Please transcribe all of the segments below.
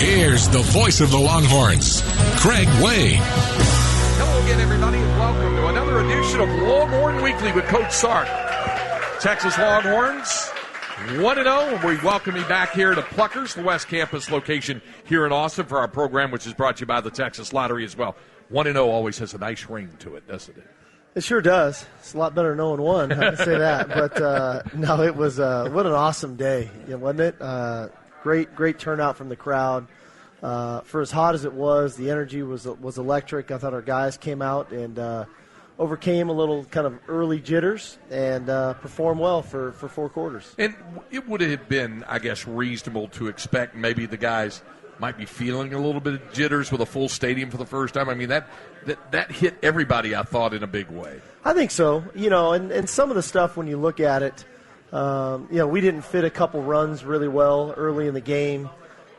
Here's the voice of the Longhorns, Craig Way. Hello again, everybody, and welcome to another edition of Longhorn Weekly with Coach Sark. Texas Longhorns 1-0. We welcome you back here to Pluckers, the West Campus location here in Austin for our program, which is brought to you by the Texas Lottery as well. 1-0 always has a nice ring to it, doesn't it? It sure does. It's a lot better than 0-1, I can say that. But, no, it was what an awesome day, wasn't it? Great turnout from the crowd. For as hot as it was, the energy was electric. I thought our guys came out and overcame a little kind of early jitters and performed well for 4 quarters. And it would have been, I guess, reasonable to expect maybe the guys might be feeling a little bit of jitters with a full stadium for the first time. I mean, that hit everybody, I thought, in a big way. I think so. And some of the stuff when you look at it, we didn't fit a couple runs really well early in the game.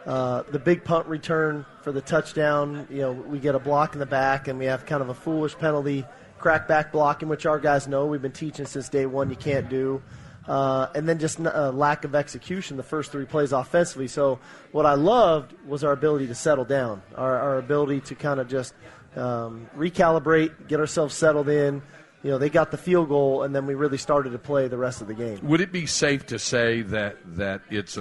The big punt return for the touchdown, we get a block in the back, and we have kind of a foolish penalty, crackback blocking, which our guys know we've been teaching since day one you can't do. And then just a lack of execution the first 3 plays offensively. So what I loved was our ability to settle down, our ability to kind of just recalibrate, get ourselves settled in. They got the field goal, and then we really started to play the rest of the game. Would it be safe to say that it's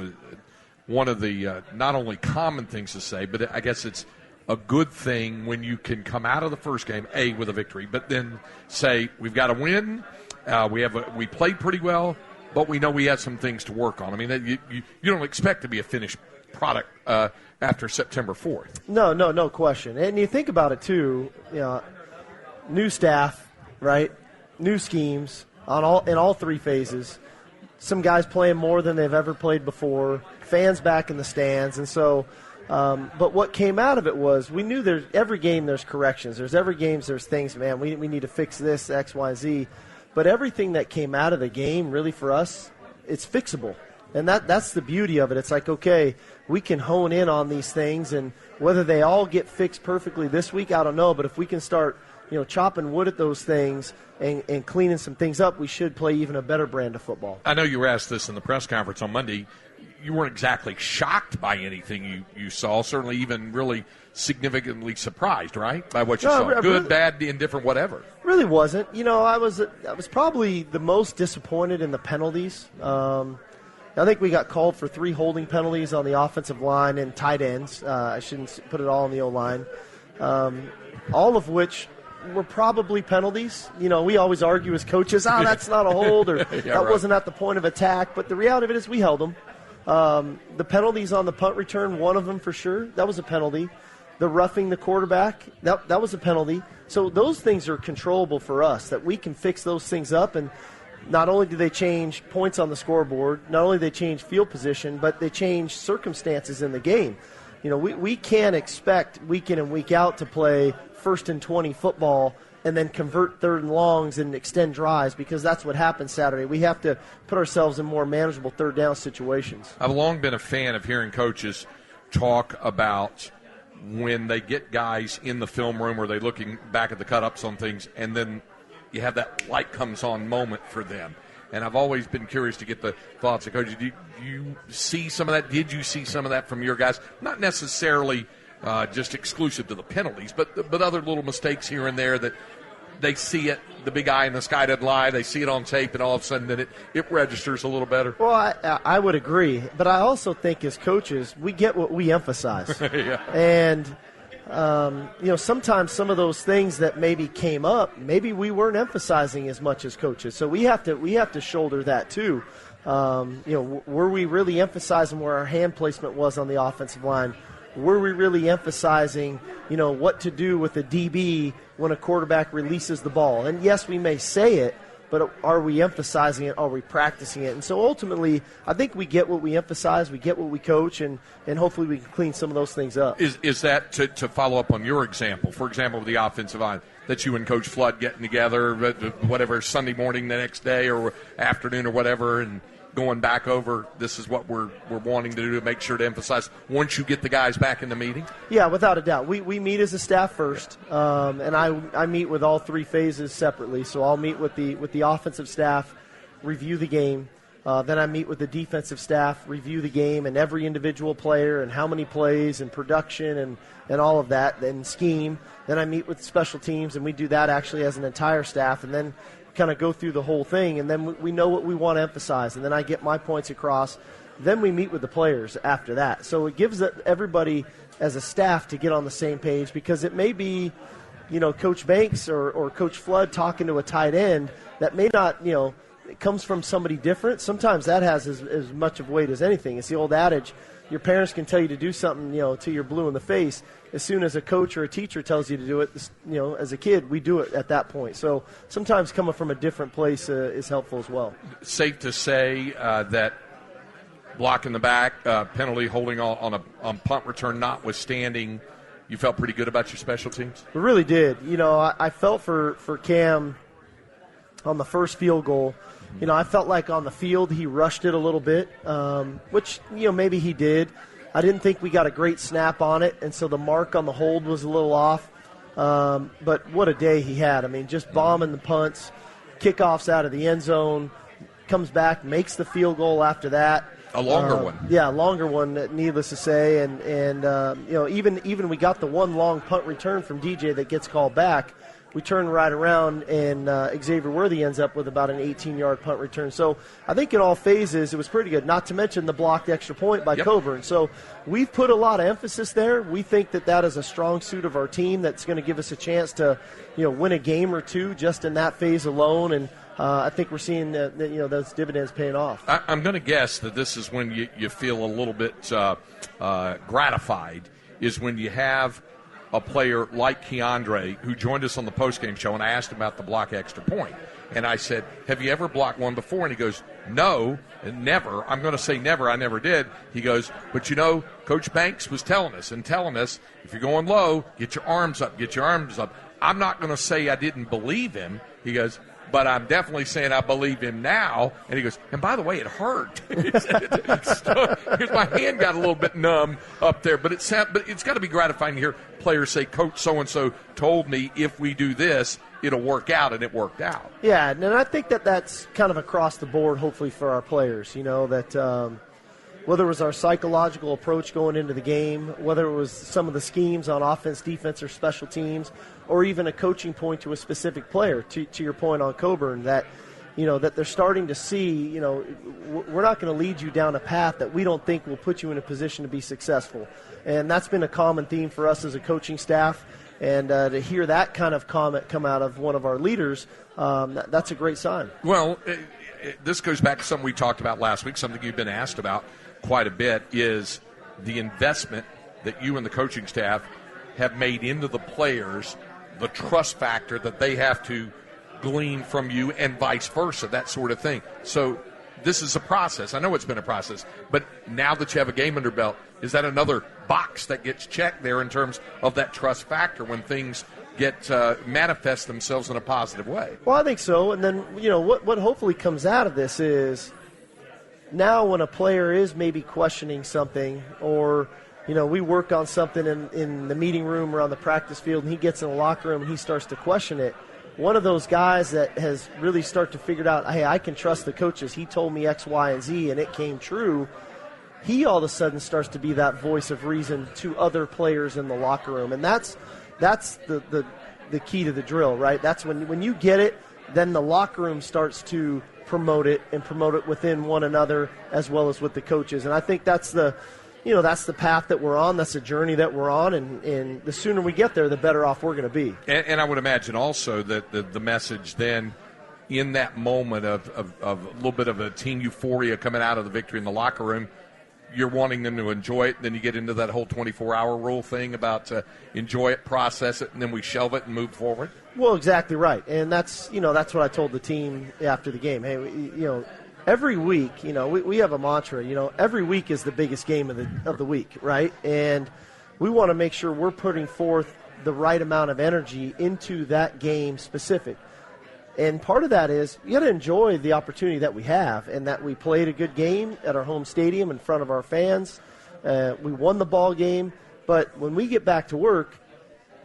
one of the not only common things to say, but I guess it's a good thing when you can come out of the first game, with a victory, but then say we've got to win, we played pretty well, but we know we have some things to work on. I mean, you don't expect to be a finished product after September 4th. No question. And you think about it, too, new staff, right? New schemes in all 3 phases. Some guys playing more than they've ever played before. Fans back in the stands. And so, but what came out of it was we knew every game there's corrections. Every game there's things, man, we need to fix this, X, Y, Z. But everything that came out of the game, really for us, it's fixable. And that's the beauty of it. It's like, okay, we can hone in on these things, and whether they all get fixed perfectly this week, I don't know. But if we can start, chopping wood at those things and cleaning some things up, we should play even a better brand of football. I know you were asked this in the press conference on Monday. You weren't exactly shocked by anything you saw, certainly even really significantly surprised, right, by what you saw? Good, bad, indifferent, whatever. Really wasn't. I was probably the most disappointed in the penalties. I think we got called for 3 holding penalties on the offensive line and tight ends. I shouldn't put it all on the O-line. All of which were probably penalties. We always argue as coaches, that's not a hold, or that wasn't at the point of attack. But the reality of it is we held them. The penalties on the punt return, one of them for sure, that was a penalty. The roughing the quarterback, that was a penalty. So those things are controllable for us, that we can fix those things up. And not only do they change points on the scoreboard, not only do they change field position, but they change circumstances in the game. We can't expect week in and week out to play 1st and 20 football and then convert 3rd and longs and extend drives, because that's what happened Saturday. We have to put ourselves in more manageable 3rd down situations. I've long been a fan of hearing coaches talk about when they get guys in the film room or they're looking back at the cut-ups on things, and then you have that light comes on moment for them. And I've always been curious to get the thoughts of coaches. Do you see some of that? Did you see some of that from your guys? Not necessarily just exclusive to the penalties, but other little mistakes here and there that they see it, the big eye in the sky doesn't lie, they see it on tape, and all of a sudden then it registers a little better. Well, I would agree, but I also think as coaches, we get what we emphasize. Yeah. And, sometimes some of those things that maybe came up, maybe we weren't emphasizing as much as coaches. So we have to shoulder that too. Were we really emphasizing where our hand placement was on the offensive line? Were we really emphasizing, what to do with the DB when a quarterback releases the ball? And yes, we may say it, but are we emphasizing it? Are we practicing it? And so ultimately, I think we get what we emphasize, we get what we coach, and hopefully we can clean some of those things up. Is that, to follow up on your example, for example, with the offensive line, that you and Coach Flood getting together, whatever, Sunday morning the next day or afternoon or whatever, and going back over, this is what we're wanting to do to make sure to emphasize once you get the guys back in the meeting? Yeah, without a doubt. We meet as a staff first, and I meet with all 3 phases separately. So I'll meet with the offensive staff, review the game, Then I meet with the defensive staff, review the game and every individual player and how many plays and production and all of that, and scheme. Then I meet with special teams, and we do that actually as an entire staff, and then kind of go through the whole thing, and then we know what we want to emphasize, and then I get my points across. Then we meet with the players after that. So it gives everybody as a staff to get on the same page, because it may be, Coach Banks or Coach Flood talking to a tight end that may not, it comes from somebody different. Sometimes that has as much of weight as anything. It's the old adage, your parents can tell you to do something, till you're blue in the face. As soon as a coach or a teacher tells you to do it, as a kid, we do it at that point. So sometimes coming from a different place is helpful as well. Safe to say that block in the back, penalty holding on punt return notwithstanding, you felt pretty good about your special teams? We really did. I felt for Cam on the first field goal. I felt like on the field he rushed it a little bit, which, maybe he did. I didn't think we got a great snap on it, and so the mark on the hold was a little off. But what a day he had. I mean, just bombing the punts, kickoffs out of the end zone, comes back, makes the field goal after that. A longer one. Yeah, a longer one, needless to say. And even we got the one long punt return from DJ that gets called back. We turn right around, and Xavier Worthy ends up with about an 18-yard punt return. So I think in all phases it was pretty good, not to mention the blocked extra point by Coburn. So we've put a lot of emphasis there. We think that is a strong suit of our team that's going to give us a chance to win a game or two just in that phase alone. And I think we're seeing those dividends paying off. I'm going to guess that this is when you feel a little bit gratified, is when you have a player like Keandre, who joined us on the postgame show, and I asked him about the block extra point. And I said, have you ever blocked one before? And he goes, no, never. I'm going to say never. I never did. He goes, but Coach Banks was telling us, if you're going low, get your arms up, I'm not going to say I didn't believe him. He goes, but I'm definitely saying I believe him now. And he goes, and by the way, it hurt. Here's my hand got a little bit numb up there. But it's got to be gratifying to hear players say, Coach so-and-so told me if we do this, it'll work out, and it worked out. Yeah, and I think that's kind of across the board, hopefully, for our players, that whether it was our psychological approach going into the game, whether it was some of the schemes on offense, defense, or special teams, or even a coaching point to a specific player, to your point on Coburn, that that they're starting to see, we're not going to lead you down a path that we don't think will put you in a position to be successful. And that's been a common theme for us as a coaching staff. And to hear that kind of comment come out of one of our leaders, that's a great sign. Well, this goes back to something we talked about last week, something you've been asked about quite a bit, is the investment that you and the coaching staff have made into the players, the trust factor that they have to glean from you, and vice versa, that sort of thing. So this is a process. I know it's been a process, but now that you have a game under belt, is that another box that gets checked there in terms of that trust factor when things get manifest themselves in a positive way? Well, I think so. And then, what hopefully comes out of this is now when a player is maybe questioning something, or we work on something in the meeting room or on the practice field, and he gets in the locker room and he starts to question it, one of those guys that has really started to figure out, hey, I can trust the coaches. He told me X, Y, and Z, and it came true. He all of a sudden starts to be that voice of reason to other players in the locker room. And that's the key to the drill, right? That's when you get it, then the locker room starts to promote it within one another as well as with the coaches. And I think that's the path that we're on. That's the journey that we're on. And the sooner we get there, the better off we're going to be. And I would imagine also that the message then in that moment of a little bit of a team euphoria coming out of the victory in the locker room, you're wanting them to enjoy it. Then you get into that whole 24-hour rule thing about enjoy it, process it, and then we shelve it and move forward. Well, exactly right. And that's what I told the team after the game. Hey, every week, we have a mantra, every week is the biggest game of the week, right? And we want to make sure we're putting forth the right amount of energy into that game specific. And part of that is you got to enjoy the opportunity that we have, and that we played a good game at our home stadium in front of our fans. We won the ball game, but when we get back to work,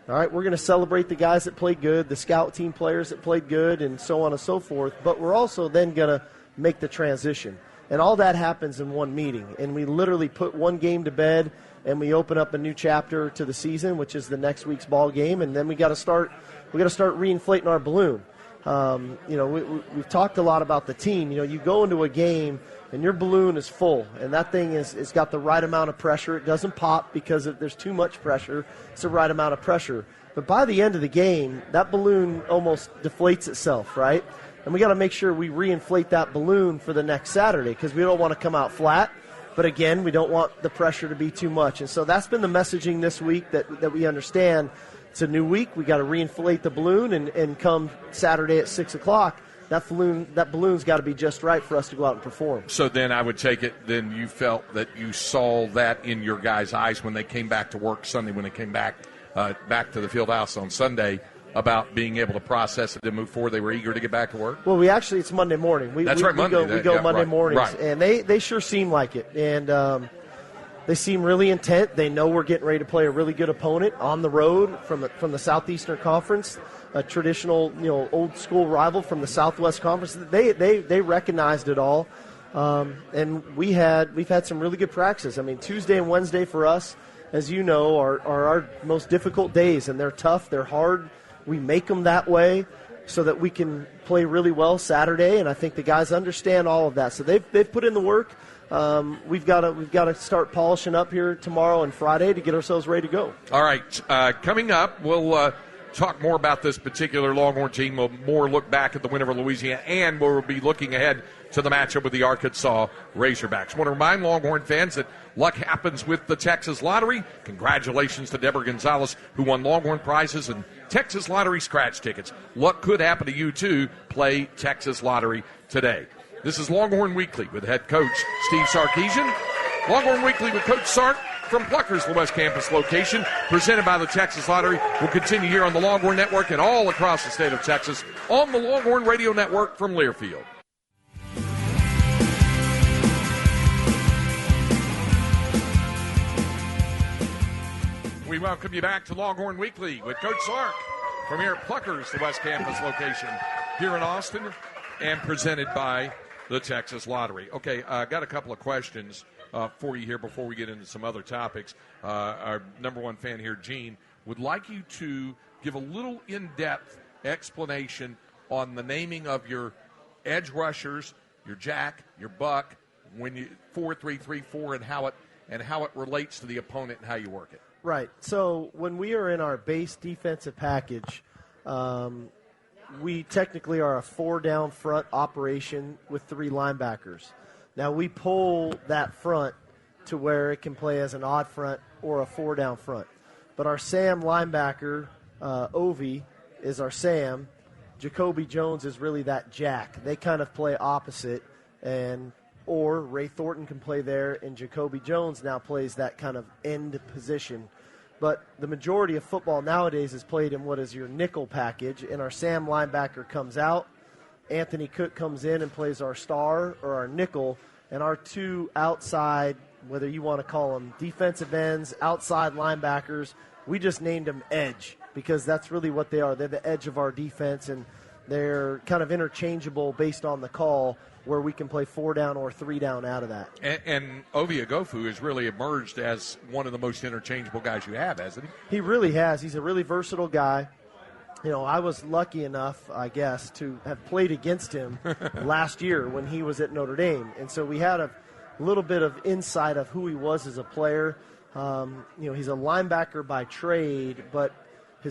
all right, we're going to celebrate the guys that played good, the scout team players that played good, and so on and so forth. But we're also then going to make the transition. And all that happens in one meeting. And we literally put one game to bed, and we open up a new chapter to the season, which is the next week's ball game. And then we got to start reinflating our balloon. We've talked a lot about the team. You go into a game and your balloon is full, and that thing it's got the right amount of pressure. It doesn't pop because there's too much pressure. It's the right amount of pressure. But by the end of the game, that balloon almost deflates itself, right? And we got to make sure we reinflate that balloon for the next Saturday because we don't want to come out flat. But again, we don't want the pressure to be too much. And so that's been the messaging this week that we understand. It's a new week. We got to reinflate the balloon, and come Saturday at 6 o'clock, that balloon's got to be just right for us to go out and perform. So then I would take it, then you felt that you saw that in your guys' eyes when they came back to work Sunday, when they came back to the field house on Sunday, about being able to process it and move forward. They were eager to get back to work? Well, it's Monday morning. We go Monday mornings, right. And they sure seem like it. And they seem really intent. They know we're getting ready to play a really good opponent on the road from the Southeastern Conference, a traditional, old school rival from the Southwest Conference. They recognized it all. And we've had some really good practices. I mean, Tuesday and Wednesday for us, as you know, are our most difficult days, and they're tough, they're hard. We make them that way so that we can play really well Saturday, and I think the guys understand all of that. So they've put in the work. We've got to start polishing up here tomorrow and Friday to get ourselves ready to go. All right, coming up, we'll talk more about this particular Longhorn team. We'll more look back at the win over Louisiana, and we'll be looking ahead to the matchup with the Arkansas Razorbacks. I want to remind Longhorn fans that luck happens with the Texas Lottery. Congratulations to Deborah Gonzalez, who won Longhorn prizes and Texas Lottery scratch tickets. Luck could happen to you, too. Play Texas Lottery today. This is Longhorn Weekly with head coach Steve Sarkisian. Longhorn Weekly with Coach Sark from Pluckers, the West Campus location, presented by the Texas Lottery, will continue here on the Longhorn Network and all across the state of Texas on the Longhorn Radio Network from Learfield. We welcome you back to Longhorn Weekly with Coach Sark from here at Pluckers, the West Campus location here in Austin, and presented by the Texas Lottery. Okay, I got a couple of questions for you here before we get into some other topics. Our number one fan here, Gene, would like you to give a little in-depth explanation on the naming of your edge rushers, your jack, your buck, when you 4-3-3-4, and how it relates to the opponent and how you work it. Right. So when we are in our base defensive package, we technically are a 4-down front operation with 3 linebackers. Now we pull that front to where it can play as an odd front or a 4-down front. But our Sam linebacker, Ovi, is our Sam. Jacoby Jones is really that jack. They kind of play opposite, or Ray Thornton can play there, and Jacoby Jones now plays that kind of end position. But the majority of football nowadays is played in what is your nickel package, and our Sam linebacker comes out. Anthony Cook comes in and plays our star or our nickel, and our 2 outside, whether you want to call them defensive ends, outside linebackers, we just named them edge because that's really what they are. They're the edge of our defense, and they're kind of interchangeable based on the call, where we can play 4-down or 3-down out of that. And Ovi Agofu has really emerged as one of the most interchangeable guys you have, hasn't he? He really has. He's a really versatile guy. I was lucky enough, I guess, to have played against him last year when he was at Notre Dame. And so we had a little bit of insight of who he was as a player. He's a linebacker by trade, but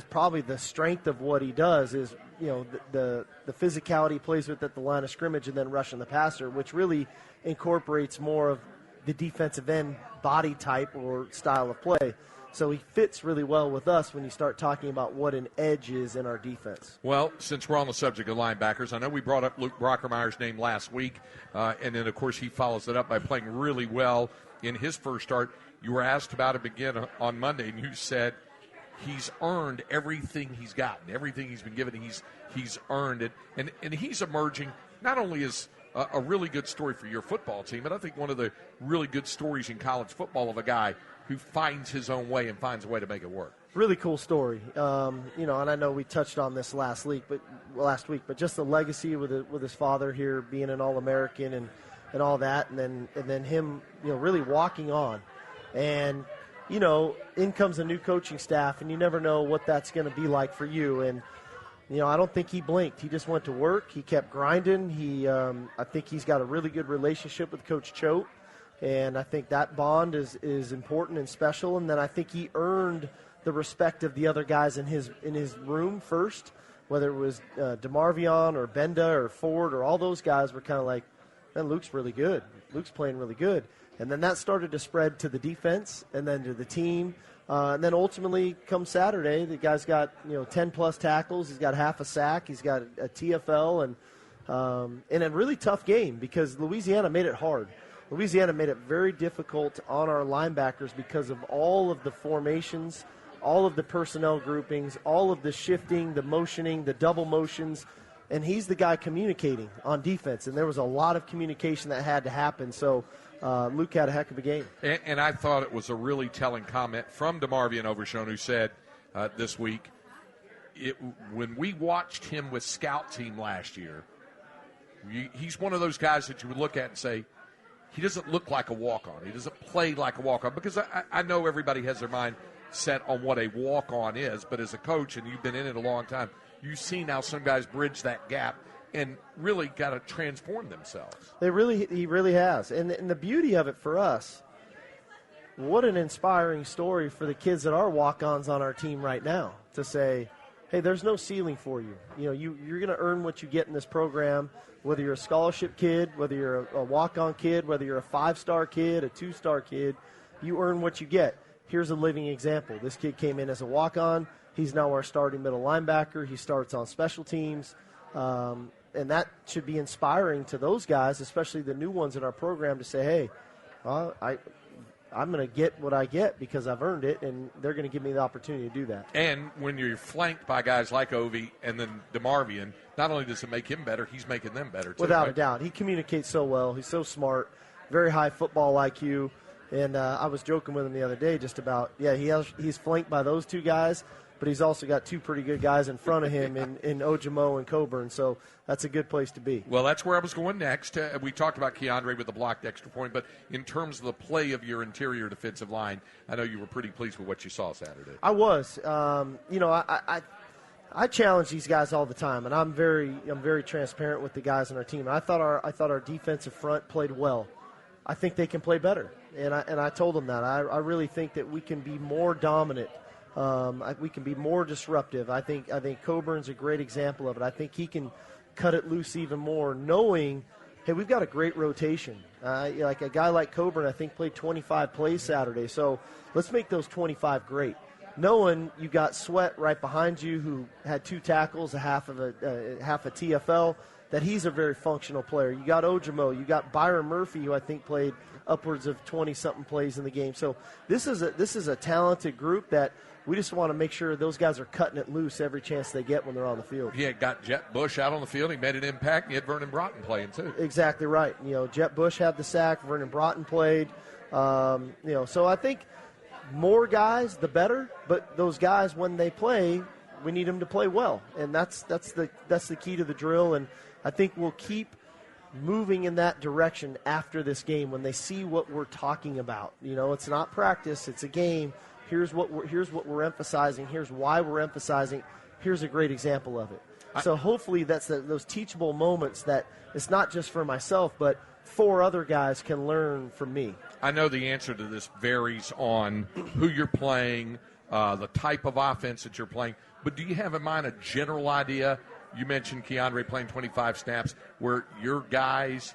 probably the strength of what he does is, the physicality he plays with at the line of scrimmage and then rushing the passer, which really incorporates more of the defensive end body type or style of play. So he fits really well with us when you start talking about what an edge is in our defense. Well, since we're on the subject of linebackers, I know we brought up Luke Brockermeyer's name last week, and then, of course, he follows it up by playing really well in his first start. You were asked about him again on Monday, and you said he's earned everything he's gotten, everything he's been given. He's earned it, and he's emerging not only as a really good story for your football team, but I think one of the really good stories in college football of a guy who finds his own way and finds a way to make it work. Really cool story, and I know we touched on this last week, but just the legacy with his father here being an All-American and and all that, and then him, really walking on. And, in comes a new coaching staff, and you never know what that's going to be like for you. And, I don't think he blinked. He just went to work. He kept grinding. I think he's got a really good relationship with Coach Choate, and I think that bond is important and special. And then I think he earned the respect of the other guys in his room first, whether it was DeMarvion or Benda or Ford or all those guys were kind of like, man, Luke's really good. Luke's playing really good. And then that started to spread to the defense and then to the team. And then ultimately, come Saturday, the guy's got 10-plus tackles. He's got half a sack. He's got a TFL and a really tough game because Louisiana made it hard. Louisiana made it very difficult on our linebackers because of all of the formations, all of the personnel groupings, all of the shifting, the motioning, the double motions. And he's the guy communicating on defense. And there was a lot of communication that had to happen. So Luke had a heck of a game. And I thought it was a really telling comment from DeMarvion Overshone, who said this week, when we watched him with scout team last year, he's one of those guys that you would look at and say, he doesn't look like a walk-on. He doesn't play like a walk-on. Because I know everybody has their mind set on what a walk-on is, but as a coach, and you've been in it a long time, you see now some guys bridge that gap and really got to transform themselves. He really has. And the beauty of it for us, what an inspiring story for the kids that are walk-ons on our team right now to say, hey, there's no ceiling for you. You're going to earn what you get in this program, whether you're a scholarship kid, whether you're a walk-on kid, whether you're a 5-star kid, a 2-star kid, you earn what you get. Here's a living example. This kid came in as a walk-on. He's now our starting middle linebacker. He starts on special teams. And that should be inspiring to those guys, especially the new ones in our program, to say, hey, I'm going to get what I get because I've earned it, and they're going to give me the opportunity to do that. And when you're flanked by guys like Ovi and then DeMarvion, not only does it make him better, he's making them better too. Without right? a doubt. He communicates so well. He's so smart, very high football IQ. And I was joking with him the other day just about, he's flanked by those two guys, but he's also got two pretty good guys in front of him in Ojimo and Coburn, so that's a good place to be. Well, that's where I was going next. We talked about Keandre with the blocked extra point, but in terms of the play of your interior defensive line, I know you were pretty pleased with what you saw Saturday. I was. I challenge these guys all the time, and I'm very transparent with the guys on our team. And I thought our defensive front played well. I think they can play better, and I told them that. I really think that we can be more dominant. We can be more disruptive. I think Coburn's a great example of it. I think he can cut it loose even more, knowing, hey, we've got a great rotation. Like a guy like Coburn, I think, played 25 plays Saturday. So let's make those 25 great. Knowing you got Sweat right behind you, who had 2 tackles, half a TFL, that he's a very functional player. You got Ojimo, you got Byron Murphy, who I think played upwards of 20-something plays in the game. So this is a talented group that we just want to make sure those guys are cutting it loose every chance they get when they're on the field. Yeah, got Jet Bush out on the field. He made an impact. And he had Vernon Broughton playing too. Exactly right. Jet Bush had the sack. Vernon Broughton played. So I think more guys, the better. But those guys, when they play, we need them to play well, and that's the key to the drill. And I think we'll keep moving in that direction after this game when they see what we're talking about. It's not practice; it's a game. Here's what we're emphasizing. Here's why we're emphasizing. Here's a great example of it. So hopefully that's those teachable moments that it's not just for myself, but 4 other guys can learn from me. I know the answer to this varies on who you're playing, the type of offense that you're playing, but do you have in mind a general idea? You mentioned Keandre playing 25 snaps, where your guys,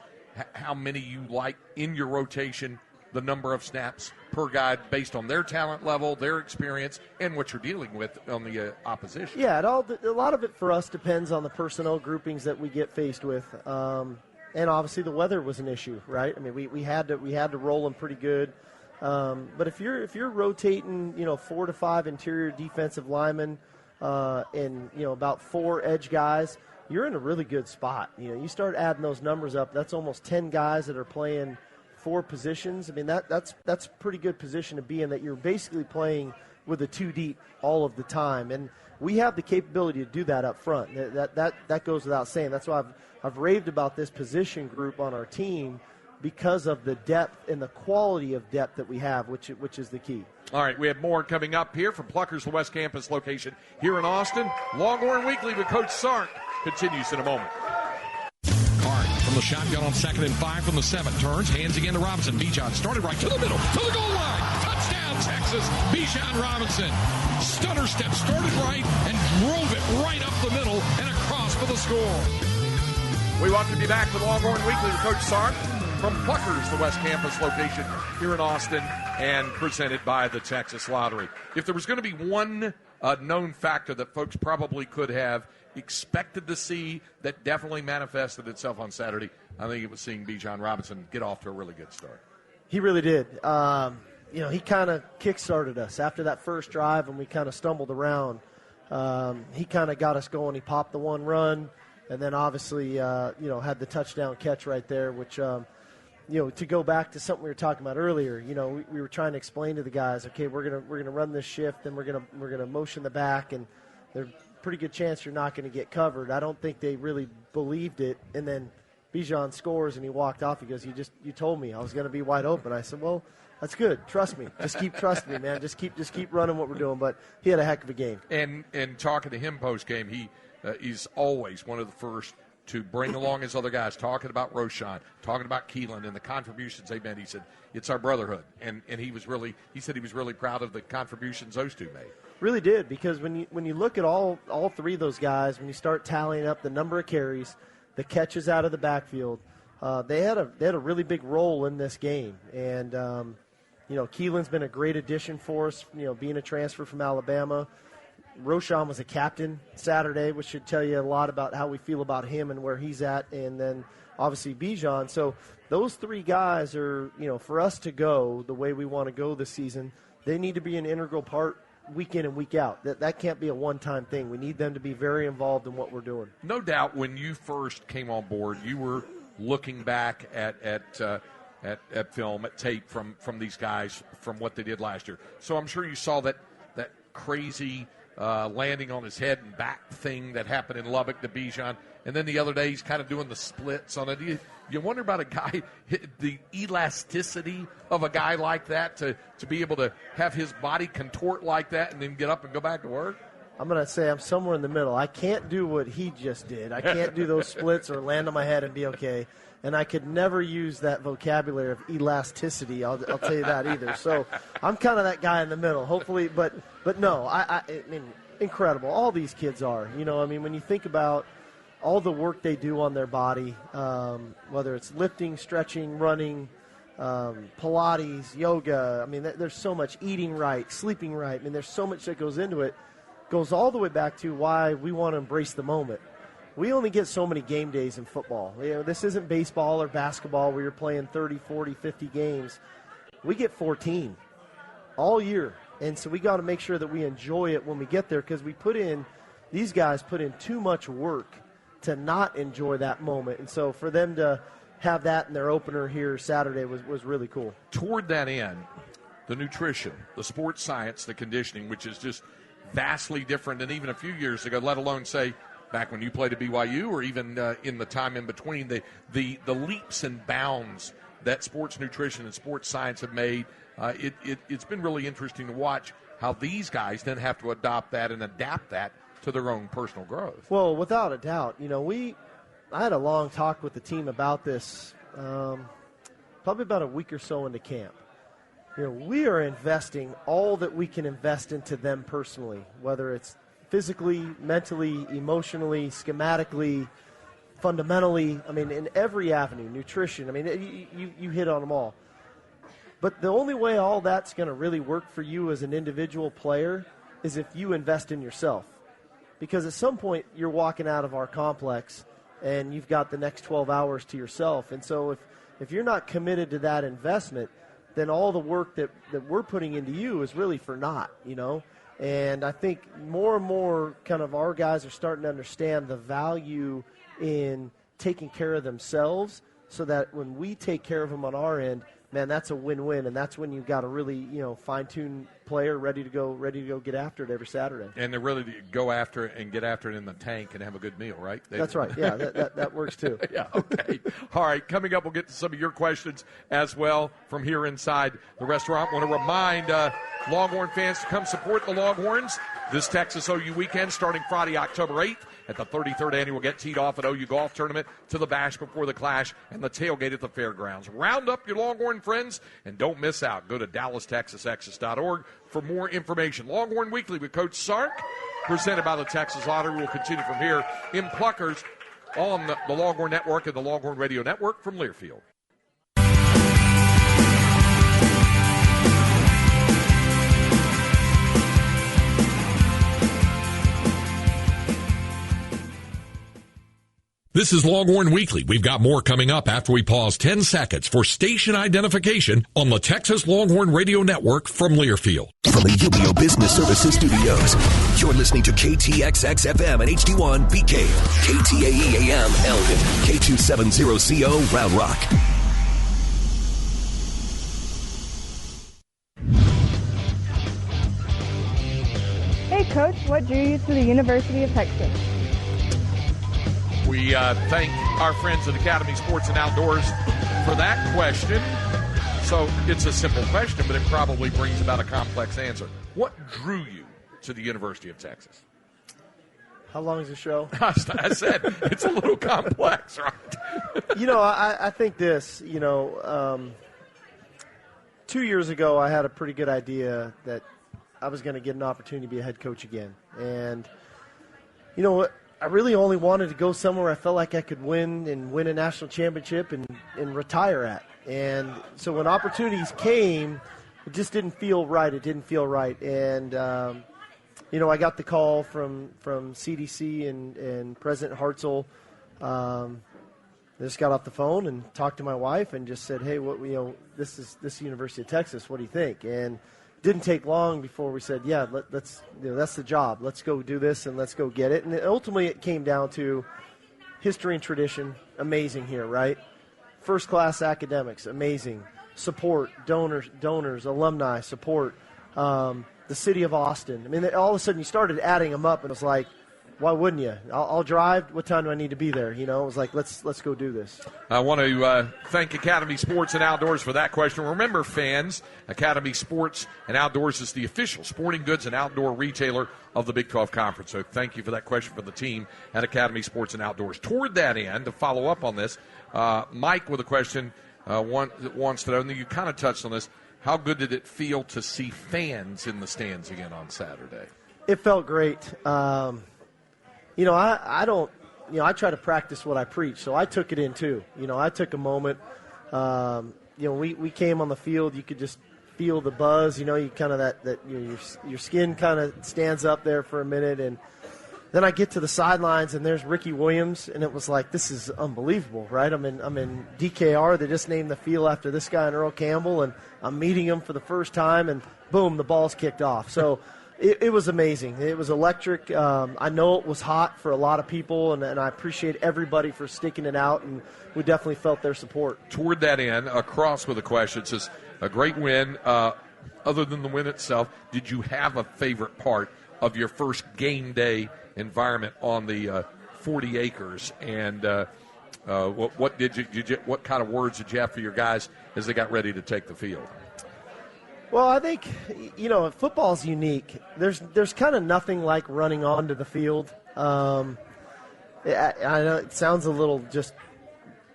how many you like in your rotation, the number of snaps per guy based on their talent level, their experience, and what you're dealing with on the opposition. Yeah, a lot of it for us depends on the personnel groupings that we get faced with. And obviously the weather was an issue, right? I mean, we had to roll them pretty good. But if you're rotating, 4 to 5 interior defensive linemen and about 4 edge guys, you're in a really good spot. You start adding those numbers up, that's almost 10 guys that are playing 4 positions. I mean, that's a pretty good position to be in, that you're basically playing with a 2 deep all of the time. And we have the capability to do that up front. That goes without saying. That's why I've raved about this position group on our team, because of the depth and the quality of depth that we have, which is the key. All right, we have more coming up here from Pluckers, the West Campus location here in Austin. Longhorn Weekly with Coach Sark continues in a moment. Hart from the shotgun on 2nd and 5 from the 7. Turns, hands again to Robinson. Bijan started right to the middle, to the goal line. Touchdown, Texas. Bijan Robinson. Stunner step, started right and drove it right up the middle and across for the score. We welcome you back to Longhorn Weekly with Coach Sark from Pluckers, the West Campus location here in Austin, and presented by the Texas Lottery. If there was going to be one known factor that folks probably could have expected to see that definitely manifested itself on Saturday, I think it was seeing Bijan Robinson get off to a really good start. He really did. He kind of kick-started us after that first drive, and we kind of stumbled around. He kind of got us going. He popped the one run, and then obviously, had the touchdown catch right there, which, to go back to something we were talking about earlier, we were trying to explain to the guys, okay, we're gonna run this shift, and we're gonna motion the back, and there's a pretty good chance you're not going to get covered. I don't think they really believed it, and then Bijan scores, and he walked off. He goes, "You told me I was going to be wide open." I said, "Well, that's good. Trust me. Just keep trusting me, man. Just keep running what we're doing." But he had a heck of a game. And talking to him post game, he's always one of the first to bring along his other guys, talking about Roshan, talking about Keelan and the contributions they made. He said, it's our brotherhood. And he said he was really proud of the contributions those two made. Really did, because when you look at all three of those guys, when you start tallying up the number of carries, the catches out of the backfield, they had a really big role in this game. And, Keelan's been a great addition for us, being a transfer from Alabama. Roshan was a captain Saturday, which should tell you a lot about how we feel about him and where he's at, and then obviously Bijan. So those three guys are, for us to go the way we want to go this season, they need to be an integral part week in and week out. That can't be a one-time thing. We need them to be very involved in what we're doing. No doubt when you first came on board, you were looking back at film, at tape from these guys, from what they did last year. So I'm sure you saw that crazy landing on his head and back thing that happened in Lubbock to Bijan. And then the other day he's kind of doing the splits on it. You wonder about a guy, the elasticity of a guy like that to be able to have his body contort like that and then get up and go back to work. I'm going to say I'm somewhere in the middle. I can't do what he just did. I can't do those splits or land on my head and be okay. And I could never use that vocabulary of elasticity. I'll tell you that either. So I'm kind of that guy in the middle. Hopefully, but no, I mean, incredible. All these kids are. When you think about all the work they do on their body, whether it's lifting, stretching, running, Pilates, yoga. There's so much, eating right, sleeping right. There's so much that goes into it. Goes all the way back to why we want to embrace the moment. We only get so many game days in football. This isn't baseball or basketball where you're playing 30, 40, 50 games. We get 14 all year. And so we got to make sure that we enjoy it when we get there, because these guys put in too much work to not enjoy that moment. And so for them to have that in their opener here Saturday was really cool. Toward that end, the nutrition, the sports science, the conditioning, which is just vastly different than even a few years ago, let alone say back when you played at BYU or even in the time in between, the leaps and bounds that sports nutrition and sports science have made. It's been really interesting to watch how these guys then have to adopt that and adapt that to their own personal growth. Well, without a doubt. I had a long talk with the team about this probably about a week or so into camp. We are investing all that we can invest into them personally, whether it's physically, mentally, emotionally, schematically, fundamentally. In every avenue, nutrition. You hit on them all. But the only way all that's going to really work for you as an individual player is if you invest in yourself. Because at some point, you're walking out of our complex and you've got the next 12 hours to yourself. And so if you're not committed to that investment, then all the work that we're putting into you is really for naught, And I think more and more kind of our guys are starting to understand the value in taking care of themselves, so that when we take care of them on our end, man, that's a win-win, and that's when you got a really, fine-tuned player ready to go get after it every Saturday. And they're ready to go after it and get after it in the tank and have a good meal, right? That's right. Yeah, that works too. Yeah, okay. All right, coming up, we'll get to some of your questions as well from here inside the restaurant. Want to remind Longhorn fans to come support the Longhorns this Texas OU weekend starting Friday, October 8th. At the 33rd annual Get Teed Off at OU Golf Tournament, to the Bash before the Clash, and the tailgate at the fairgrounds. Round up your Longhorn friends, and don't miss out. Go to DallasTexasExes.org for more information. Longhorn Weekly with Coach Sark, presented by the Texas Lottery. We'll continue from here in Pluckers on the Longhorn Network and the Longhorn Radio Network from Learfield. This is Longhorn Weekly. We've got more coming up after we pause 10 seconds for station identification on the Texas Longhorn Radio Network from Learfield. From the UBO Business Services Studios, you're listening to KTXX-FM and HD1 BK, KTAE-AM Elgin, K270CO Round Rock. Hey, Coach, what drew you to the University of Texas? We thank our friends at Academy Sports and Outdoors for that question. So it's a simple question, but it probably brings about a complex answer. What drew you to the University of Texas? How long is the show? I said it's a little complex, right? I think this, 2 years ago I had a pretty good idea that I was going to get an opportunity to be a head coach again. And, I really only wanted to go somewhere I felt like I could win a national championship and retire at. And so when opportunities came, it just didn't feel right. It didn't feel right. And, I got the call from CDC and President Hartzell. I just got off the phone and talked to my wife and just said, hey, this is University of Texas. What do you think? And didn't take long before we said, yeah, let's that's the job. Let's go do this and let's go get it. And ultimately it came down to history and tradition, amazing here, right? First-class academics, amazing. Support, donors, alumni, support. The city of Austin. I mean, all of a sudden you started adding them up and it was like, why wouldn't you? I'll drive. What time do I need to be there? It was like, let's go do this. I want to thank Academy Sports and Outdoors for that question. Remember, fans, Academy Sports and Outdoors is the official sporting goods and outdoor retailer of the Big 12 Conference. So thank you for that question for the team at Academy Sports and Outdoors. Toward that end, to follow up on this, Mike with a question wants to know, and you kind of touched on this, how good did it feel to see fans in the stands again on Saturday? It felt great. I try to practice what I preach, so I took it in too. I took a moment. We came on the field. You could just feel the buzz. You kind of your skin kind of stands up there for a minute, and then I get to the sidelines, and there's Ricky Williams, and it was like, this is unbelievable, right? I'm in DKR. They just named the field after this guy and Earl Campbell, and I'm meeting him for the first time, and boom, the ball's kicked off. So. It was amazing. It was electric. I know it was hot for a lot of people, and I appreciate everybody for sticking it out, and we definitely felt their support. Toward that end, across with a question, it says, a great win. Other than the win itself, did you have a favorite part of your first game day environment on the 40 acres? And what kind of words did you have for your guys as they got ready to take the field? Well, I think, football's unique. There's kind of nothing like running onto the field. I know it sounds a little just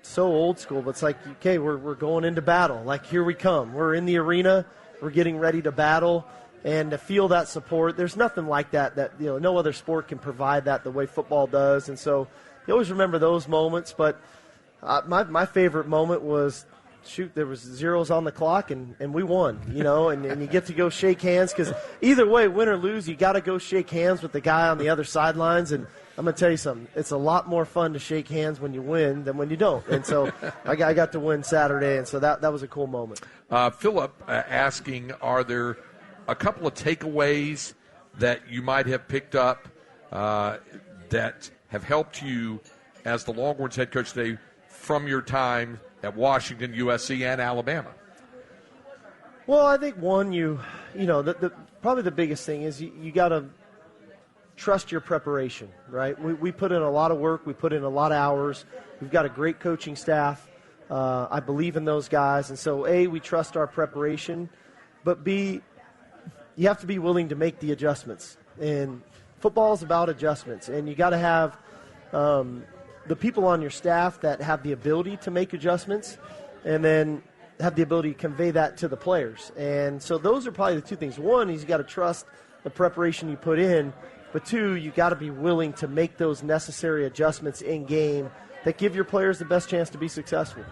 so old school, but it's like, okay, we're going into battle. Like, here we come. We're in the arena. We're getting ready to battle. And to feel that support, there's nothing like that no other sport can provide that the way football does. And so you always remember those moments. But my favorite moment was, there was zeros on the clock, and we won, and you get to go shake hands, because either way, win or lose, you got to go shake hands with the guy on the other sidelines. And I'm going to tell you something, it's a lot more fun to shake hands when you win than when you don't. And so I got to win Saturday, and so that was a cool moment. Philip asking, are there a couple of takeaways that you might have picked up that have helped you as the Longhorns head coach today from your time at Washington, USC, and Alabama? Well, I think one, probably the biggest thing is you got to trust your preparation, right? We put in a lot of work. We put in a lot of hours. We've got a great coaching staff. I believe in those guys. And so, A, we trust our preparation. But, B, you have to be willing to make the adjustments. And football is about adjustments. And you got to have the people on your staff that have the ability to make adjustments and then have the ability to convey that to the players. And so those are probably the two things. One is you got to trust the preparation you put in. But two, you got to be willing to make those necessary adjustments in game that give your players the best chance to be successful.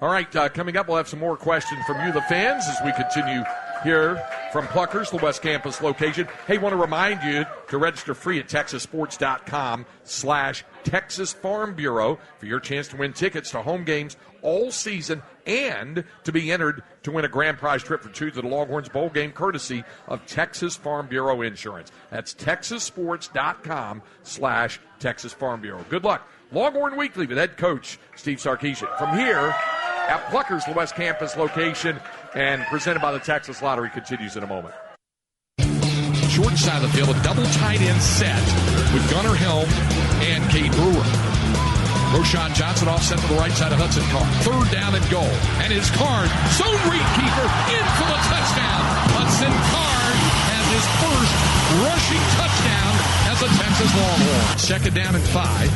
All right, coming up, we'll have some more questions from you, the fans, as we continue here from Pluckers, the West Campus location. Hey, want to remind you to register free at texassports.com/Texas Farm Bureau for your chance to win tickets to home games all season and to be entered to win a grand prize trip for two to the Longhorns Bowl game courtesy of Texas Farm Bureau Insurance. That's texassports.com/Texas Farm Bureau. Good luck. Longhorn Weekly with head coach Steve Sarkisian. From here at Pluckers, the West Campus location, and presented by the Texas Lottery continues in a moment. Short side of the field, a double tight end set with Gunnar Helm and Cade Brewer. Roshan Johnson offset to the right side of Hudson Card. Third down and goal. And his Card, zone read keeper, in for the touchdown. Hudson Card has his first rushing touchdown as a Texas Longhorn. Second down and 5.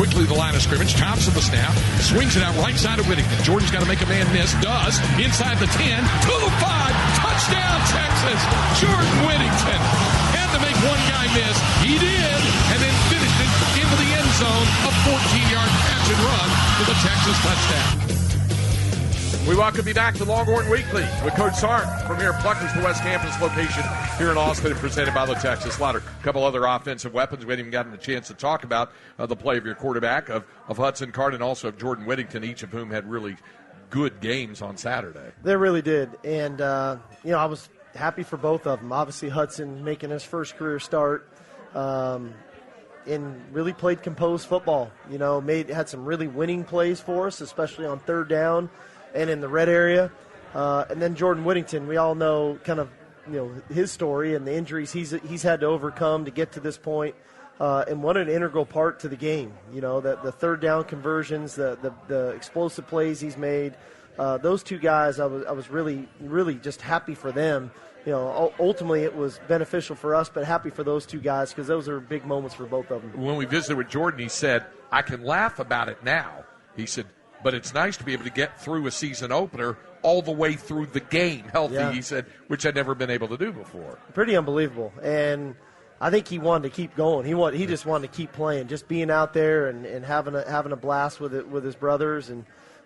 Quickly the line of scrimmage. Thompson the snap. Swings it out right side of Whittington. Jordan's got to make a man miss. Does. Inside the 10. To the 5. Touchdown, Texas. Jordan Whittington. Had to make one guy miss. He did. And then finished it into the end zone. A 14-yard catch and run for the Texas touchdown. We welcome you back to Longhorn Weekly with Coach Sark from here at Pluckers, the West Campus location here in Austin, and presented by the Texas Lottery. A couple other offensive weapons we haven't even gotten a chance to talk about. The play of your quarterback, of Hudson Card, and also of Jordan Whittington, each of whom had really good games on Saturday. They really did. And, I was happy for both of them. Obviously, Hudson making his first career start and really played composed football. Had some really winning plays for us, especially on third down and in the red area. And then Jordan Whittington, we all know kind of, his story and the injuries he's had to overcome to get to this point. And what an integral part to the game. The third down conversions, the explosive plays he's made. Those two guys, I was really, really just happy for them. Ultimately it was beneficial for us, but happy for those two guys because those are big moments for both of them. When we visited with Jordan, he said, I can laugh about it now. He said, but it's nice to be able to get through a season opener all the way through the game healthy, yeah. He said, which I'd never been able to do before. Pretty unbelievable. And I think he wanted to keep going. He just wanted to keep playing, just being out there and having a blast with it with his brothers and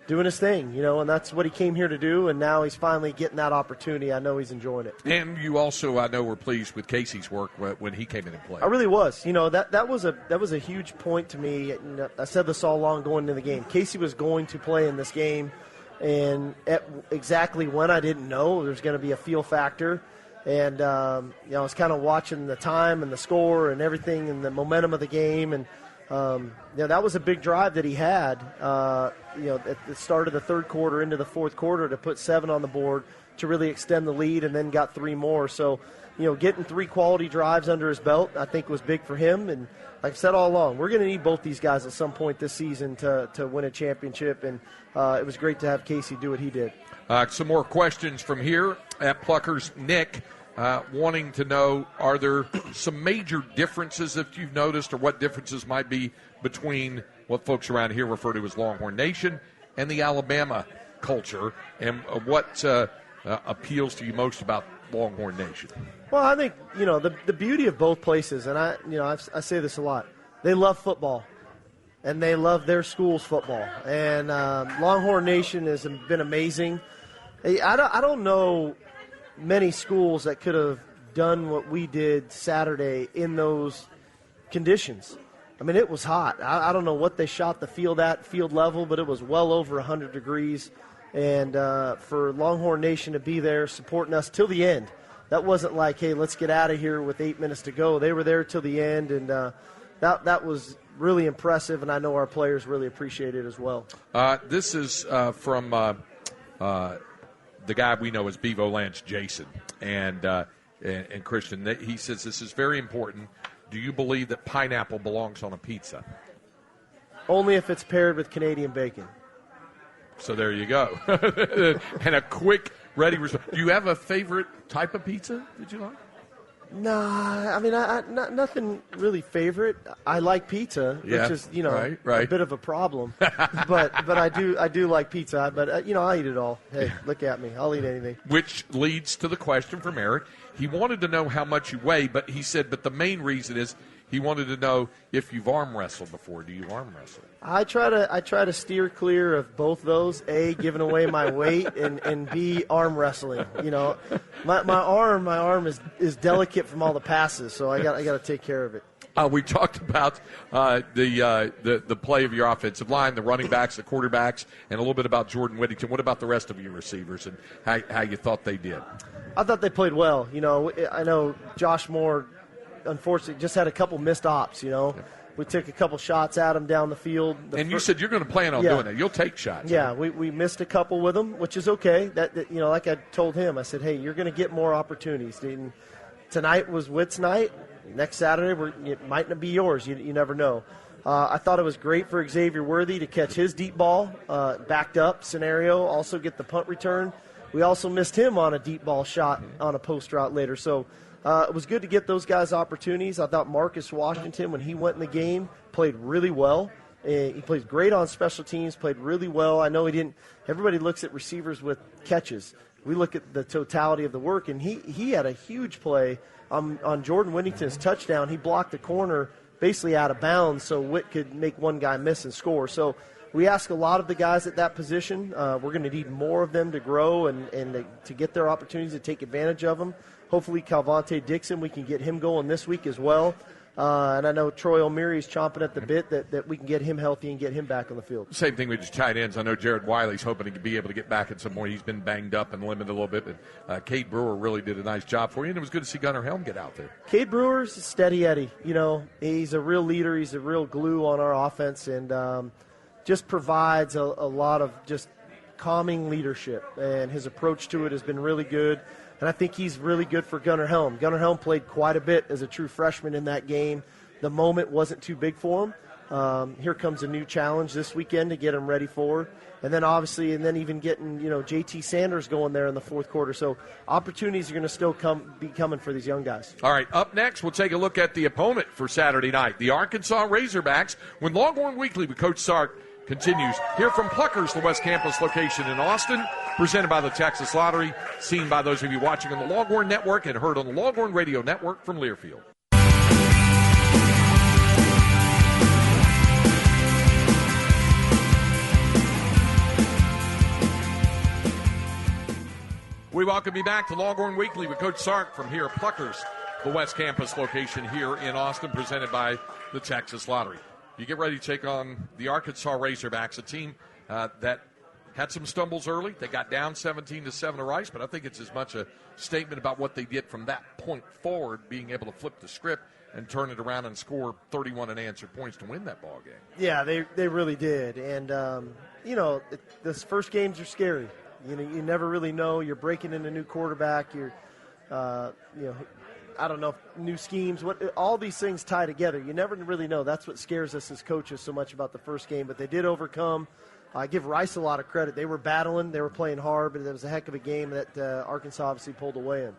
doing his thing, and that's what he came here to do, and now he's finally getting that opportunity. I know he's enjoying it. And you also, I know, were pleased with Casey's work when he came in and played. I really was. That was a huge point to me. I said this all along going into the game. Casey was going to play in this game, and exactly when I didn't know, there's going to be a feel factor. And, I was kind of watching the time and the score and everything and the momentum of the game, and that was a big drive that he had, at the start of the third quarter into the fourth quarter to put 7 on the board to really extend the lead and then got 3 more. So, getting 3 quality drives under his belt I think was big for him. And like I said all along, we're going to need both these guys at some point this season to win a championship. And it was great to have Casey do what he did. Some more questions from here at Pluckers. Nick wanting to know, are there some major differences that you've noticed, or what differences might be between what folks around here refer to as Longhorn Nation and the Alabama culture, and what appeals to you most about Longhorn Nation? Well, I think, the beauty of both places, and I say this a lot, they love football, and they love their school's football. And Longhorn Nation has been amazing. I don't know many schools that could have done what we did Saturday in those conditions. I mean, it was hot. I don't know what they shot the field at, field level, but it was well over 100 degrees. And for Longhorn Nation to be there supporting us till the end, that wasn't like, hey, let's get out of here with 8 minutes to go. They were there till the end, and that was really impressive, and I know our players really appreciate it as well. This is from the guy we know as Bevo Lance, Jason, and Christian, he says this is very important. Do you believe that pineapple belongs on a pizza? Only if it's paired with Canadian bacon. So there you go. And a quick, ready response. Do you have a favorite type of pizza that you like? Nah, I mean, nothing really favorite. I like pizza, which is, right. a bit of a problem. but I do like pizza. But, I'll eat it all. Hey, look at me. I'll eat anything. Which leads to the question from Eric. He wanted to know how much you weigh, but he said, but the main reason is he wanted to know if you've arm wrestled before. Do you arm wrestle? I try to steer clear of both those. A, giving away my weight, and B, arm wrestling. My arm is delicate from all the passes, so I got to take care of it. We talked about the play of your offensive line, the running backs, the quarterbacks, and a little bit about Jordan Whittington. What about the rest of your receivers and how you thought they did? I thought they played well. I know Josh Moore, unfortunately, just had a couple missed ops. We took a couple shots at him down the field. You said you're going to plan on doing that. You'll take shots. Yeah, we missed a couple with him, which is okay. That like I told him, I said, hey, you're going to get more opportunities. And tonight was Witt's night. Next Saturday, it might not be yours. You never know. I thought it was great for Xavier Worthy to catch his deep ball, backed up scenario, also get the punt return. We also missed him on a deep ball shot on a post route later. So it was good to get those guys opportunities. I thought Marcus Washington, when he went in the game, played really well. He played great on special teams, played really well. I know he didn't – everybody looks at receivers with catches. We look at the totality of the work, and he had a huge play on Jordan Whittington's touchdown. He blocked the corner basically out of bounds so Witt could make one guy miss and score. So we ask a lot of the guys at that position. We're going to need more of them to grow and to get their opportunities to take advantage of them. Hopefully Calvante Dixon, we can get him going this week as well. And I know Troy O'Meary is chomping at the bit that we can get him healthy and get him back on the field. Same thing with his tight ends. I know Jared Wiley's hoping to be able to get back in some more. He's been banged up and limited a little bit, but Cade Brewer really did a nice job for you, and it was good to see Gunnar Helm get out there. Cade Brewer's a steady Eddie. He's a real leader. He's a real glue on our offense, and just provides a lot of just calming leadership, and his approach to it has been really good. And I think he's really good for Gunnar Helm. Gunnar Helm played quite a bit as a true freshman in that game. The moment wasn't too big for him. Here comes a new challenge this weekend to get him ready for. And then obviously, even getting, JT Sanders going there in the fourth quarter. So opportunities are going to still be coming for these young guys. All right, up next, we'll take a look at the opponent for Saturday night, the Arkansas Razorbacks, when Longhorn Weekly with Coach Sark continues. Here from Pluckers, the West Campus location in Austin, presented by the Texas Lottery, seen by those of you watching on the Longhorn Network and heard on the Longhorn Radio Network from Learfield. We welcome you back to Longhorn Weekly with Coach Sark from here at Pluckers, the West Campus location here in Austin, presented by the Texas Lottery. You get ready to take on the Arkansas Razorbacks, a team that had some stumbles early. They got down 17-7 to Rice, but I think it's as much a statement about what they did from that point forward, being able to flip the script and turn it around and score 31 unanswered points to win that ball game. Yeah, they really did. And, those first games are scary. You never really know. You're breaking in a new quarterback. You're, I don't know, new schemes. All these things tie together. You never really know. That's what scares us as coaches so much about the first game. But they did overcome. I give Rice a lot of credit. They were battling. They were playing hard, but it was a heck of a game that Arkansas obviously pulled away in.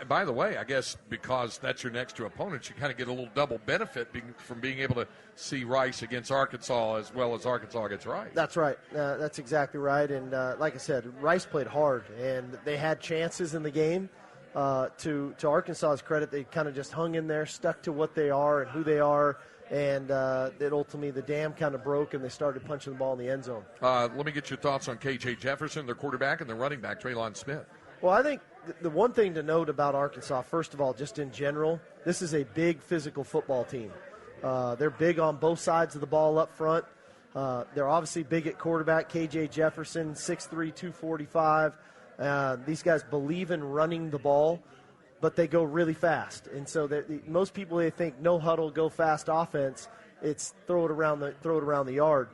By the way, I guess because that's your next two opponents, you kind of get a little double benefit from being able to see Rice against Arkansas as well as Arkansas against Rice. That's right. That's exactly right. And like I said, Rice played hard, and they had chances in the game. To Arkansas's credit, they kind of just hung in there, stuck to what they are and who they are. And that ultimately the dam kind of broke, and they started punching the ball in the end zone. Let me get your thoughts on K.J. Jefferson, their quarterback, and their running back, Traylon Smith. Well, I think the one thing to note about Arkansas, first of all, just in general, this is a big physical football team. They're big on both sides of the ball up front. They're obviously big at quarterback, K.J. Jefferson, 6'3", 245. These guys believe in running the ball, but they go really fast. And so most people, they think no huddle, go fast offense. It's throw it around the yard.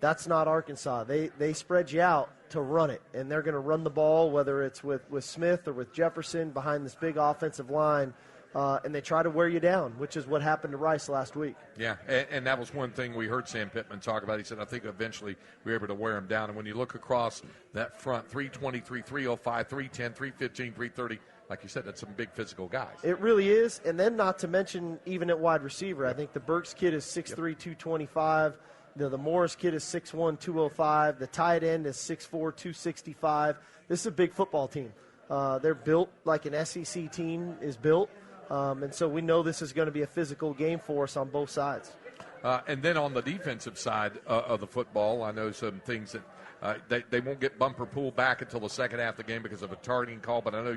That's not Arkansas. They spread you out to run it, and they're going to run the ball, whether it's with Smith or with Jefferson behind this big offensive line, and they try to wear you down, which is what happened to Rice last week. Yeah, and that was one thing we heard Sam Pittman talk about. He said, I think eventually we were able to wear him down. And when you look across that front, 323, 305, 310, 315, 330, like you said, that's some big physical guys. It really is, and then not to mention even at wide receiver. I think the Burks kid is 6'3", 225. The Morris kid is 6'1", 205. The tight end is 6'4", 265. This is a big football team. They're built like an SEC team is built, and so we know this is going to be a physical game for us on both sides. And then on the defensive side of the football, I know some things that they won't get Bumper pulled back until the second half of the game because of a targeting call, but I know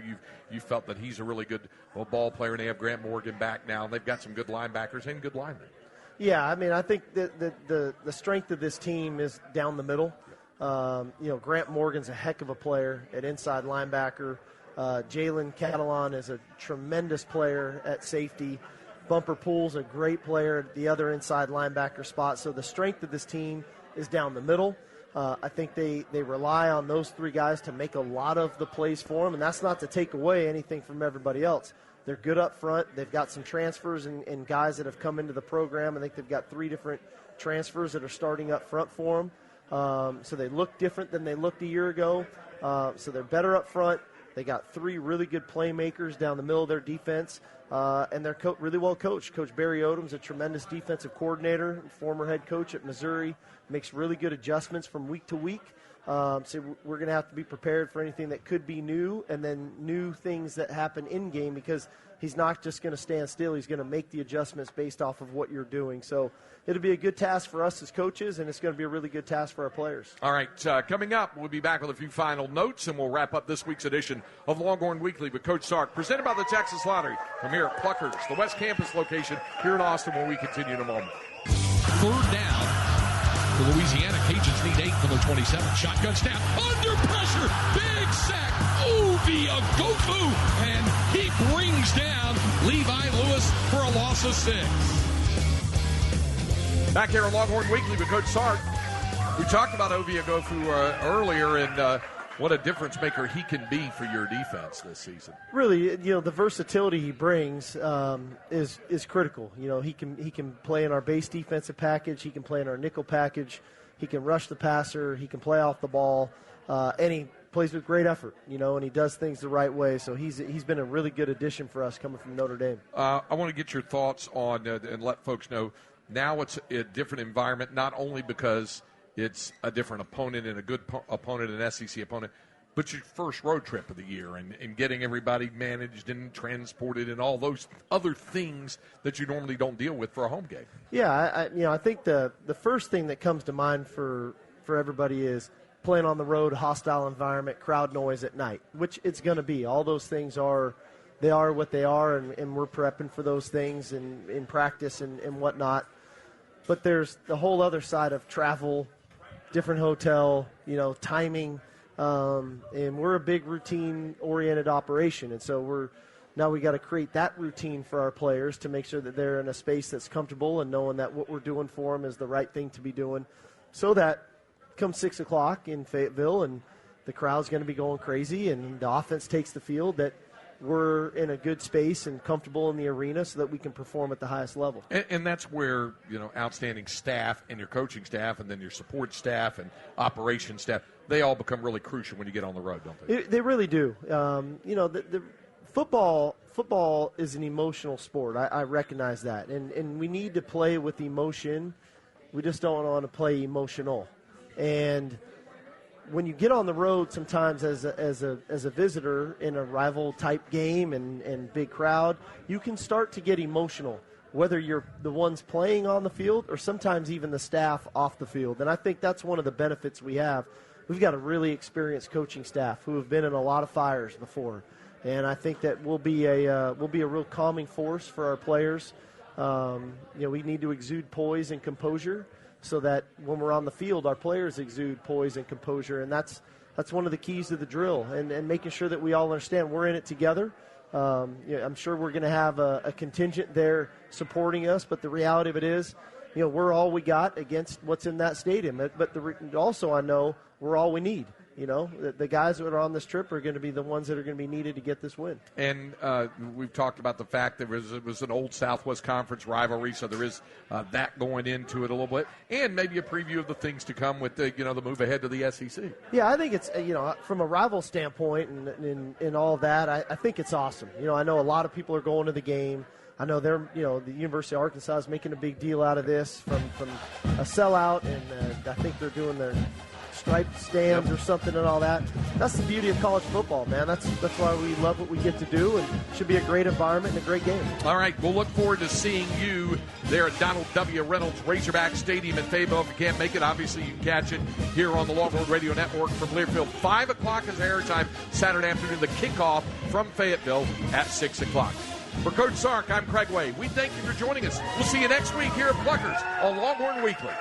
you felt that he's a really good ball player, and they have Grant Morgan back now, and they've got some good linebackers and good linemen. Yeah, I mean, I think that the strength of this team is down the middle. Grant Morgan's a heck of a player at inside linebacker. Jalen Catalon is a tremendous player at safety. Bumper Poole's a great player at the other inside linebacker spot. So the strength of this team is down the middle. I think they rely on those three guys to make a lot of the plays for them, and that's not to take away anything from everybody else. They're good up front. They've got some transfers and guys that have come into the program. I think they've got 3 different transfers that are starting up front for them. So they look different than they looked a year ago. So they're better up front. They got 3 really good playmakers down the middle of their defense, and they're really well coached. Coach Barry Odom's a tremendous defensive coordinator, former head coach at Missouri, makes really good adjustments from week to week. So we're going to have to be prepared for anything that could be new, and then new things that happen in game, because he's not just going to stand still. He's going to make the adjustments based off of what you're doing. So it'll be a good task for us as coaches, and it's going to be a really good task for our players. All right, coming up, we'll be back with a few final notes, and we'll wrap up this week's edition of Longhorn Weekly with Coach Sark, presented by the Texas Lottery from here at Pluckers, the West Campus location here in Austin, where we continue in a moment. Third down. For Louisiana, Cajuns need 8 from the 27. Shotgun snap, under pressure, big sack, via Gofu, and he brings down Levi Lewis for a loss of 6. Back here on Longhorn Weekly with Coach Sark. We talked about Ovia Gofu earlier, and what a difference maker he can be for your defense this season. Really, the versatility he brings is critical. He can play in our base defensive package. He can play in our nickel package. He can rush the passer. He can play off the ball, and he plays with great effort. And he does things the right way. So he's been a really good addition for us coming from Notre Dame. I want to get your thoughts on and let folks know now it's a different environment, not only because it's a different opponent and a good opponent, an SEC opponent, but your first road trip of the year and getting everybody managed and transported and all those other things that you normally don't deal with for a home game. Yeah, I think the first thing that comes to mind for everybody is playing on the road, hostile environment, crowd noise at night, which it's going to be. All those things are what they are, and we're prepping for those things and in practice and whatnot. But there's the whole other side of travel, different hotel, timing, and we're a big routine-oriented operation, and so we got to create that routine for our players to make sure that they're in a space that's comfortable and knowing that what we're doing for them is the right thing to be doing, so that come 6 o'clock in Fayetteville and the crowd's going to be going crazy and the offense takes the field, that we're in a good space and comfortable in the arena so that we can perform at the highest level. And that's where, outstanding staff and your coaching staff and then your support staff and operations staff, they all become really crucial when you get on the road, don't they? They really do. The football is an emotional sport. I recognize that. And we need to play with emotion. We just don't want to play emotional. And when you get on the road sometimes as a visitor in a rival type game and big crowd, you can start to get emotional, whether you're the ones playing on the field or sometimes even the staff off the field. And I think that's one of the benefits we have. We've got a really experienced coaching staff who have been in a lot of fires before, and I think that we'll be a real calming force for our players. We need to exude poise and composure, so that when we're on the field, our players exude poise and composure, and that's one of the keys to the drill, and making sure that we all understand we're in it together. I'm sure we're going to have a contingent there supporting us, but the reality of it is we're all we got against what's in that stadium. But also I know we're all we need. The guys that are on this trip are going to be the ones that are going to be needed to get this win. And we've talked about the fact that it was an old Southwest Conference rivalry, so there is that going into it a little bit, and maybe a preview of the things to come with the move ahead to the SEC. Yeah, I think it's from a rival standpoint and all that. I think it's awesome. I know a lot of people are going to the game. I know the University of Arkansas is making a big deal out of this from a sellout, and I think they're doing their striped stands or something and all that. That's the beauty of college football, man. That's why we love what we get to do, and it should be a great environment and a great game. All right, we'll look forward to seeing you there at Donald W. Reynolds Razorback Stadium in Fayetteville. If you can't make it, obviously you can catch it here on the Longhorn Radio Network from Learfield. 5 o'clock is airtime Saturday afternoon. The kickoff from Fayetteville at 6 o'clock. For Coach Sark, I'm Craig Way. We thank you for joining us. We'll see you next week here at Pluckers on Longhorn Weekly.